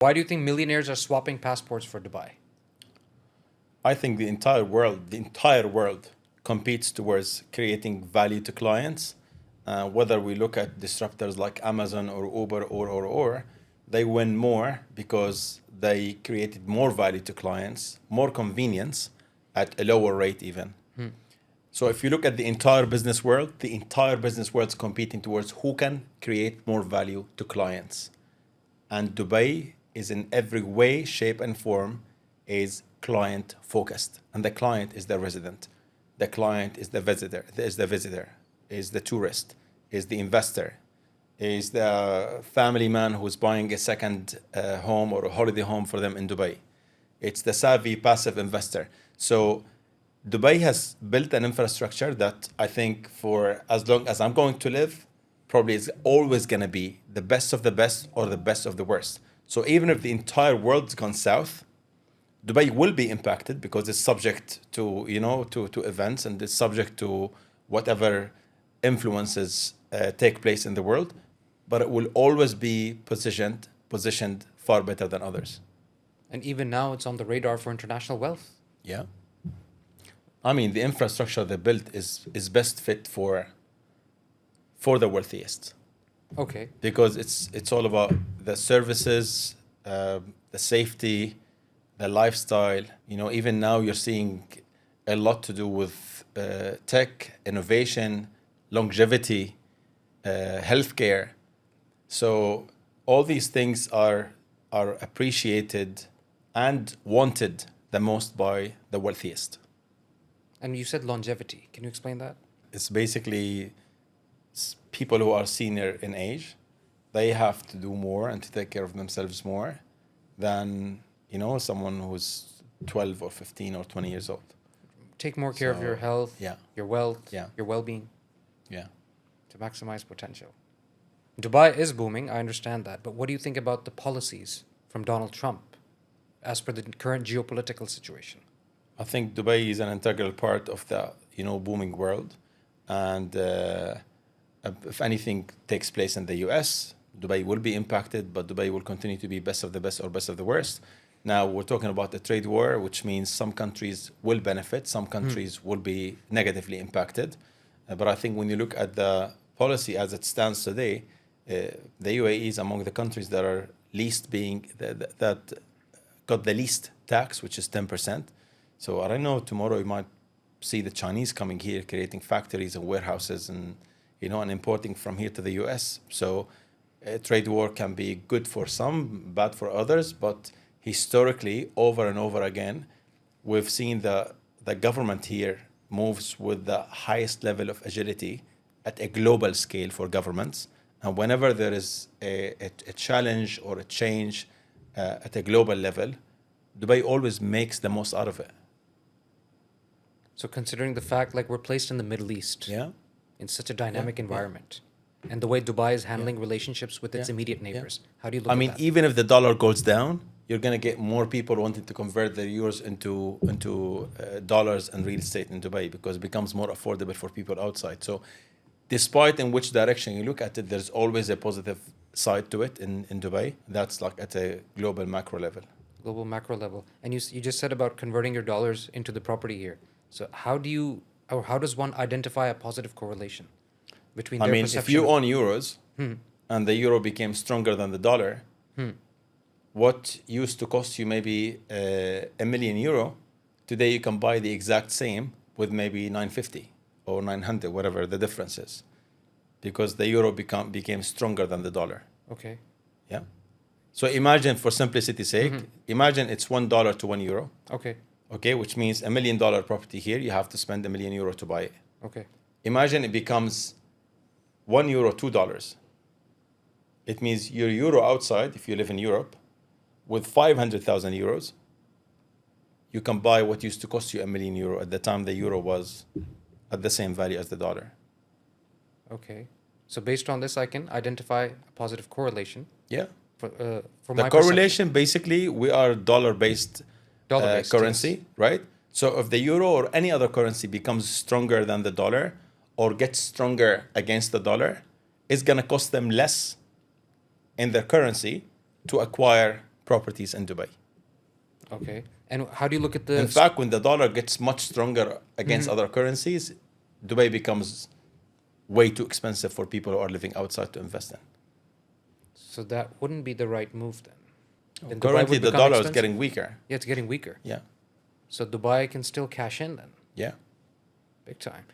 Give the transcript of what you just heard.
Why do you think millionaires are swapping passports for Dubai? I think the entire world competes towards creating value to clients. Whether we look at disruptors like Amazon or Uber or, they win more because they created more value to clients, more convenience at a lower rate even. So if you look at the entire business world is competing towards who can create more value to clients. And Dubai is in every way, shape, and form is client focused. And the client is the resident. The client is the visitor, is the tourist, is the investor, is the family man who's buying a second home or a holiday home for them in Dubai. It's the savvy passive investor. So Dubai has built an infrastructure that I think for as long as I'm going to live, probably is always going to be the best of the best or the best of the worst. So even if the entire world's gone south, Dubai will be impacted because it's subject to, to events, and it's subject to whatever influences take place in the world, but it will always be positioned far better than others. And even now, it's on the radar for international wealth. Yeah. I mean, the infrastructure they built is best fit for the wealthiest. Okay. Because it's all about the services, the safety, the lifestyle. Even now you're seeing a lot to do with tech, innovation, longevity, healthcare. So all these things are appreciated and wanted the most by the wealthiest. And you said longevity. Can you explain that? It's basically people who are senior in age. They have to do more and to take care of themselves more than someone who's 12 or 15 or 20 years old. Take more care of your health, yeah, your wealth, yeah, your well-being. Yeah. To maximize potential. Dubai is booming, I understand that, but what do you think about the policies from Donald Trump as per the current geopolitical situation? I think Dubai is an integral part of the booming world, and if anything takes place in the US, Dubai will be impacted, but Dubai will continue to be best of the best or best of the worst. Now we're talking about the trade war, which means some countries will benefit, some countries will be negatively impacted. But I think when you look at the policy as it stands today, the UAE is among the countries that are that got the least tax, which is 10%. So I don't know, tomorrow you might see the Chinese coming here, creating factories and warehouses and importing from here to the US. So a trade war can be good for some, bad for others. But historically, over and over again, we've seen the government here moves with the highest level of agility at a global scale for governments. And whenever there is a challenge or a change at a global level, Dubai always makes the most out of it. So considering the fact like we're placed in the Middle East, Yeah. in such a dynamic environment, and the way Dubai is handling relationships with its Yeah. immediate neighbors, how do you look I at mean, that? even if the dollar goes down, you're going to get more people wanting to convert their euros into dollars and real estate in Dubai, because it becomes more affordable for people outside. So despite in which direction you look at it, there's always a positive side to it in Dubai. That's like at a global macro level. Global macro level. And you just said about converting your dollars into the property here. So how does one identify a positive correlation between their perception if you of- own euros and the euro became stronger than the dollar, what used to cost you maybe a million euro, today you can buy the exact same with maybe 950 or 900, whatever the difference is, because the euro became stronger than the dollar. Okay. Yeah. So imagine, for simplicity's sake, imagine it's $1 to €1. Okay. Okay, which means $1 million property here, you have to spend €1 million to buy it. Okay. Imagine it becomes €1, $2. It means your euro outside, if you live in Europe, with 500,000 euros, you can buy what used to cost you €1 million at the time the euro was at the same value as the dollar. Okay. So based on this, I can identify a positive correlation. Yeah. For The my correlation, basically, we are dollar-based currency, yes. right? So if the euro or any other currency becomes stronger than the dollar or gets stronger against the dollar, it's going to cost them less in their currency to acquire properties in Dubai. Okay. And how do you look at the In fact, when the dollar gets much stronger against Mm-hmm. other currencies, Dubai becomes way too expensive for people who are living outside to invest in. So that wouldn't be the right move then. Then Dubai Currently, would the become dollar is expensive? getting weaker. Yeah, it's getting weaker. Yeah, So Dubai can still cash in then, yeah. big time.